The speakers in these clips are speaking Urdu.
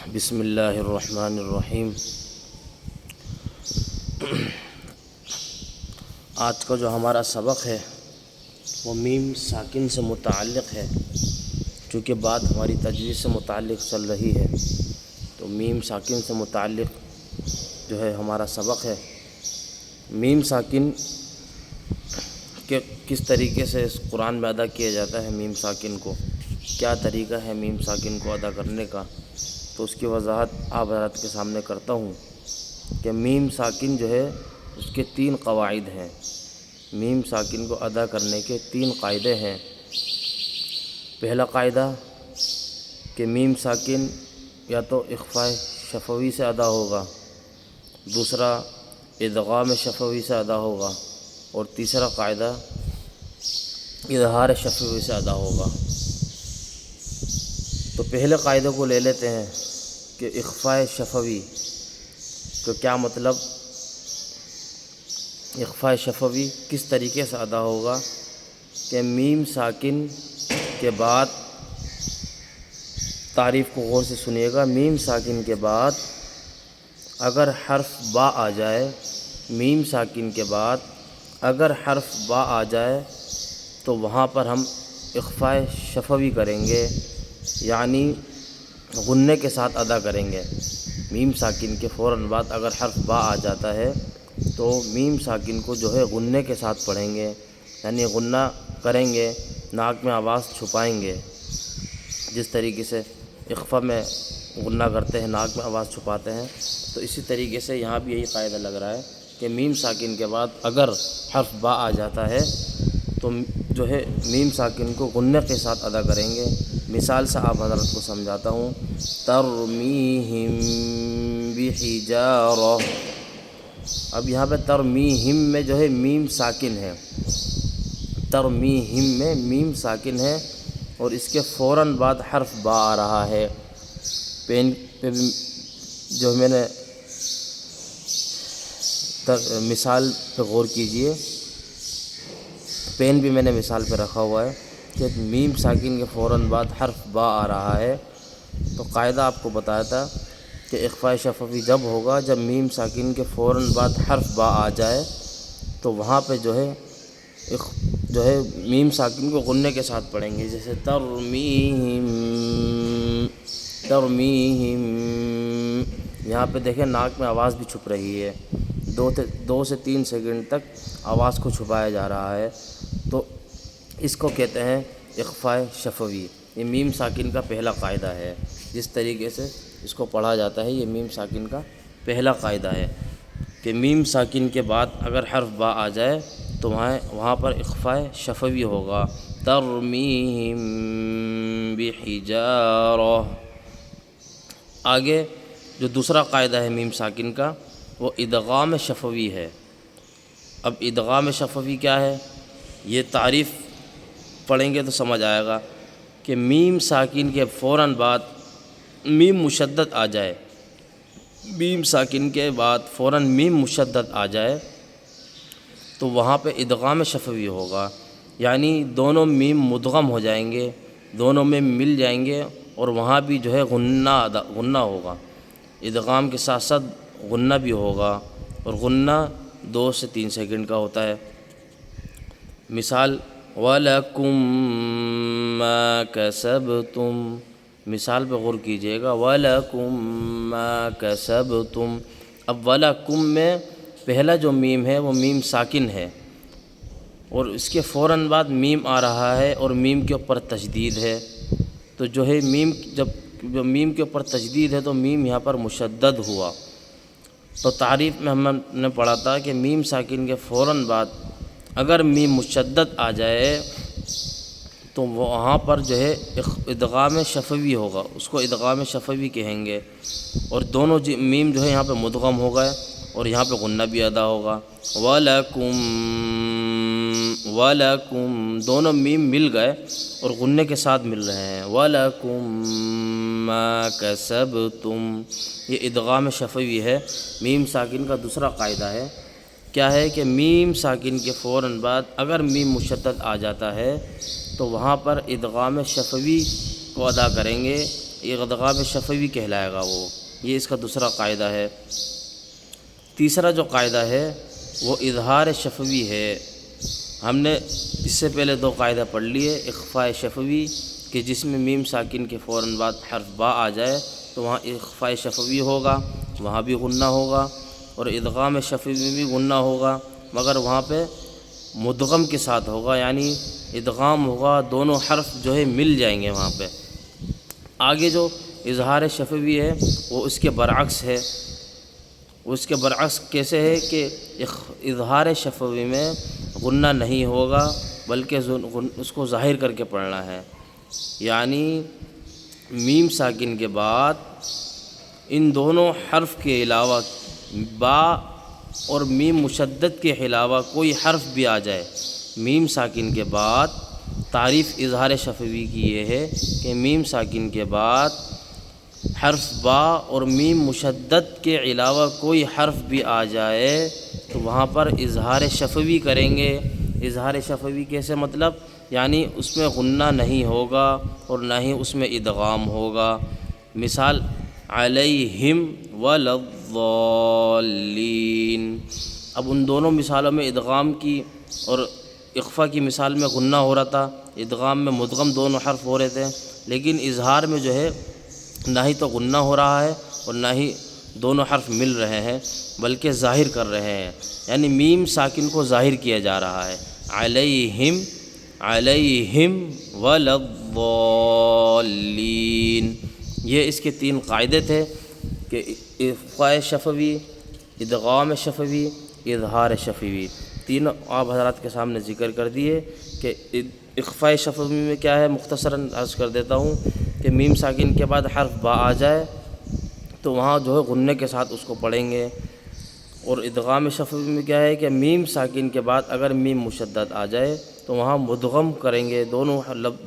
بسم اللہ الرحمن الرحیم۔ آج کا جو ہمارا سبق ہے وہ میم ساکن سے متعلق ہے، چونکہ بات ہماری تجوید سے متعلق چل رہی ہے تو میم ساکن سے متعلق جو ہے ہمارا سبق ہے۔ میم ساکن کہ کس طریقے سے اس قرآن میں ادا کیا جاتا ہے، میم ساکن کو کیا طریقہ ہے میم ساکن کو ادا کرنے کا، تو اس کی وضاحت آپ حضرات کے سامنے کرتا ہوں کہ میم ساکن جو ہے اس کے 3 قواعد ہیں۔ میم ساکن کو ادا کرنے کے 3 قاعدے ہیں۔ پہلا قاعدہ کہ میم ساکن یا تو اخفاء شفوی سے ادا ہوگا، دوسرا ادغام شفوی سے ادا ہوگا، اور تیسرا قاعدہ اظہار شفوی سے ادا ہوگا۔ تو پہلے قاعدے کو لے لیتے ہیں کہ اخفاء شفوی تو کیا مطلب، اخفاء شفوی کس طریقے سے ادا ہوگا کہ میم ساکن کے بعد، تعریف کو غور سے سنیے گا، میم ساکن کے بعد اگر حرف با آ جائے، میم ساکن کے بعد اگر حرف با آ جائے تو وہاں پر ہم اخفاء شفوی کریں گے، یعنی غنّے کے ساتھ ادا کریں گے۔ میم ساکن کے فوراً بعد اگر حرف با آ جاتا ہے تو میم ساکن کو جو ہے غنّے کے ساتھ پڑھیں گے، یعنی غنّہ کریں گے، ناک میں آواز چھپائیں گے۔ جس طریقے سے اخفاء میں غنّہ کرتے ہیں، ناک میں آواز چھپاتے ہیں، تو اسی طریقے سے یہاں بھی یہی قاعدہ لگ رہا ہے کہ میم ساکن کے بعد اگر حرف با آ جاتا ہے تو جو ہے میم ساکن کو غنّے کے ساتھ ادا کریں گے۔ مثال سے آپ حضرت کو سمجھاتا ہوں، ترمیہم بحجارہ۔ اب یہاں پہ ترمیہم میں جو ہے میم ساکن ہے، ترمیہم میں میم ساکن ہے اور اس کے فوراً بعد حرف با آ رہا ہے۔ پین پہ جو میں نے مثال پہ غور کیجئے، پین بھی میں نے مثال پہ رکھا ہوا ہے کہ میم ساکن کے فوراً بعد حرف با آ رہا ہے، تو قاعدہ آپ کو بتایا تھا کہ اخفاء شفوی جب ہوگا جب میم ساکن کے فوراً بعد حرف با آ جائے تو وہاں پہ جو ہے میم ساکن کو غنّے کے ساتھ پڑھیں گے، جیسے ترمیہم، ترمیہم۔ یہاں پہ دیکھیں ناک میں آواز بھی چھپ رہی ہے، 2 سے 3 سیکنڈ تک آواز کو چھپایا جا رہا ہے، تو اس کو کہتے ہیں اخفاء شفوی۔ یہ میم ساکن کا پہلا قاعدہ ہے، جس طریقے سے اس کو پڑھا جاتا ہے، یہ میم ساکن کا پہلا قاعدہ ہے کہ میم ساکن کے بعد اگر حرف با آ جائے تو وہاں پر اخفاء شفوی ہوگا، ترمیہم بحجارہ۔ آگے جو دوسرا قاعدہ ہے میم ساکن کا وہ ادغام شفوی ہے۔ اب ادغام شفوی کیا ہے، یہ تعریف پڑھیں گے تو سمجھ آئے گا کہ میم ساکن کے فوراً بعد میم مشدد آ جائے، میم ساکن کے بعد فوراً میم مشدد آ جائے تو وہاں پہ ادغام شفوی ہوگا، یعنی دونوں میم مدغم ہو جائیں گے، دونوں میں مل جائیں گے اور وہاں بھی جو ہے غنّہ ہوگا، ادغام کے ساتھ ساتھ غنّہ بھی ہوگا، اور غنّہ 2 سے 3 سیکنڈ کا ہوتا ہے۔ مثال وَلَكُمْ مَا كَسَبْتُمْ، مثال پہ غور کیجئے گا، وَلَكُمْ مَا كَسَبْتُمْ۔ اب وَلَكُمْ میں پہلا جو میم ہے وہ میم ساکن ہے اور اس کے فوراً بعد میم آ رہا ہے اور میم کے اوپر تشدید ہے، تو جو ہے جب میم کے اوپر تشدید ہے تو میم یہاں پر مشدد ہوا۔ تو تعریف میں ہم نے پڑھا تھا کہ میم ساکن کے فوراً بعد اگر میم مشدد آ جائے تو وہاں پر جو ہے ادغام شفوی ہوگا، اس کو ادغام شفوی کہیں گے، اور دونوں میم جو ہے یہاں پہ مدغم ہو گئے اور یہاں پہ غنّہ بھی ادا ہوگا۔ وَلَكُمْ، وَلَكُمْ، دونوں میم مل گئے اور غنّے کے ساتھ مل رہے ہیں، وَلَكُمْ مَا كَسَبْتُمْ۔ یہ ادغام شفوی ہے، میم ساکن کا دوسرا قاعدہ ہے۔ کیا ہے کہ میم ساکن کے فوراً بعد اگر میم مشدد آ جاتا ہے تو وہاں پر ادغام شفوی کو ادا کریں گے، یہ ادغام شفوی کہلائے گا وہ، یہ اس کا دوسرا قاعدہ ہے۔ تیسرا جو قاعدہ ہے وہ اظہار شفوی ہے۔ ہم نے اس سے پہلے دو قاعدہ پڑھ لیے، اخفاء شفوی کہ جس میں میم ساکن کے فوراً بعد حرف با آ جائے تو وہاں اخفاء شفوی ہوگا، وہاں بھی غنہ ہوگا، اور ادغام شفوی میں بھی غنہ ہوگا، مگر وہاں پہ مدغم کے ساتھ ہوگا، یعنی ادغام ہوگا، دونوں حرف جو ہے مل جائیں گے وہاں پہ۔ آگے جو اظہار شفوی ہے وہ اس کے برعکس ہے۔ اس کے برعکس کیسے ہے کہ اظہار شفوی میں غنہ نہیں ہوگا بلکہ اس کو ظاہر کر کے پڑھنا ہے، یعنی میم ساکن کے بعد ان دونوں حرف کے علاوہ با اور میم مشدد کے علاوہ کوئی حرف بھی آ جائے، میم ساکن کے بعد تعریف اظہار شفوی کی یہ ہے کہ میم ساکن کے بعد حرف با اور میم مشدد کے علاوہ کوئی حرف بھی آ جائے تو وہاں پر اظہار شفوی کریں گے۔ اظہار شفوی کیسے مطلب؟ یعنی اس میں غنہ نہیں ہوگا اور نہ ہی اس میں ادغام ہوگا۔ مثال علیہم وللضالین، اب ان دونوں مثالوں میں ادغام کی اور اخفاء کی مثال میں غنہ ہو رہا تھا، ادغام میں مدغم دونوں حرف ہو رہے تھے، لیکن اظہار میں جو ہے نہ ہی تو غنہ ہو رہا ہے اور نہ ہی دونوں حرف مل رہے ہیں بلکہ ظاہر کر رہے ہیں، یعنی میم ساکن کو ظاہر کیا جا رہا ہے۔ علیہم علیہم وللضالین، یہ اس کے تین قاعدے تھے کہ اخفاء شفوی، ادغام شفوی، اظہار شفوی، تینوں آپ حضرات کے سامنے ذکر کر دیے کہ اخفاء شفوی میں کیا ہے، مختصراً عرض کر دیتا ہوں کہ میم ساکن کے بعد حرف با آ جائے تو وہاں جو ہے غنے کے ساتھ اس کو پڑھیں گے، اور ادغام شفوی میں کیا ہے کہ میم ساکن کے بعد اگر میم مشدد آ جائے تو وہاں مدغم کریں گے،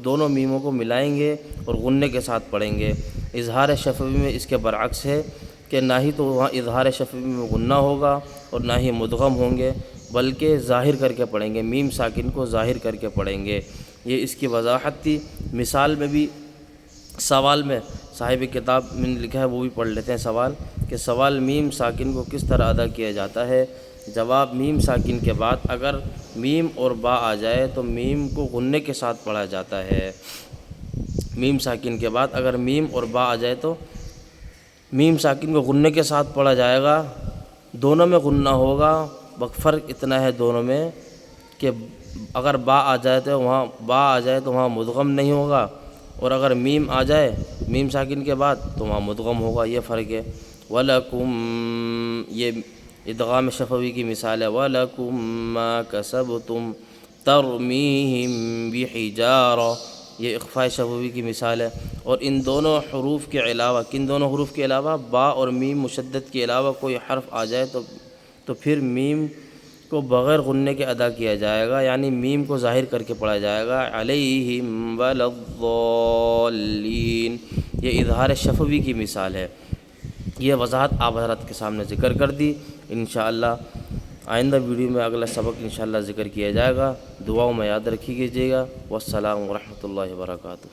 دونوں میموں کو ملائیں گے اور غنے کے ساتھ پڑھیں گے۔ اظہار شفوی میں اس کے برعکس ہے کہ نہ ہی تو وہاں اظہار شفوی میں غنہ ہوگا اور نہ ہی مدغم ہوں گے بلکہ ظاہر کر کے پڑھیں گے، میم ساکن کو ظاہر کر کے پڑھیں گے۔ یہ اس کی وضاحت تھی۔ مثال میں بھی، سوال میں صاحب کتاب میں نے لکھا ہے وہ بھی پڑھ لیتے ہیں سوال، کہ سوال میم ساکن کو کس طرح ادا کیا جاتا ہے۔ جواب میم ساکن کے بعد اگر میم اور با آ جائے تو میم کو غنے کے ساتھ پڑھا جاتا ہے۔ میم ساکن کے بعد اگر میم اور با آ جائے تو میم ساکن کو غنے کے ساتھ پڑھا جائے گا، دونوں میں غنہ ہوگا، فرق اتنا ہے دونوں میں کہ اگر با آ جائے تو وہاں مدغم نہیں ہوگا، اور اگر میم آ جائے میم ساکن کے بعد تو وہاں مدغم ہوگا، یہ فرق ہے۔ وَلَكُمْ، یہ ادغام شفوی کی مثال ہے، وَلَكُمْ مَا كَسَبْتُمْ تَرْمِيهِمْ بِحِجَارَةٍ، یہ اخفاء شفوی کی مثال ہے۔ اور ان دونوں حروف کے علاوہ، کن دونوں حروف کے علاوہ؟ با اور میم مشدد کے علاوہ کوئی حرف آ جائے تو پھر میم کو بغیر غنے کے ادا کیا جائے گا، یعنی میم کو ظاہر کر کے پڑھا جائے گا، علیہم وللضالین، یہ اظہار شفوی کی مثال ہے۔ یہ وضاحت آپ حضرات کے سامنے ذکر کر دی۔ انشاءاللہ آئندہ ویڈیو میں اگلا سبق انشاءاللہ ذکر کیا جائے گا۔ دعاؤں میں یاد رکھی کیجیے گا۔ والسلام ورحمۃ اللہ وبرکاتہ۔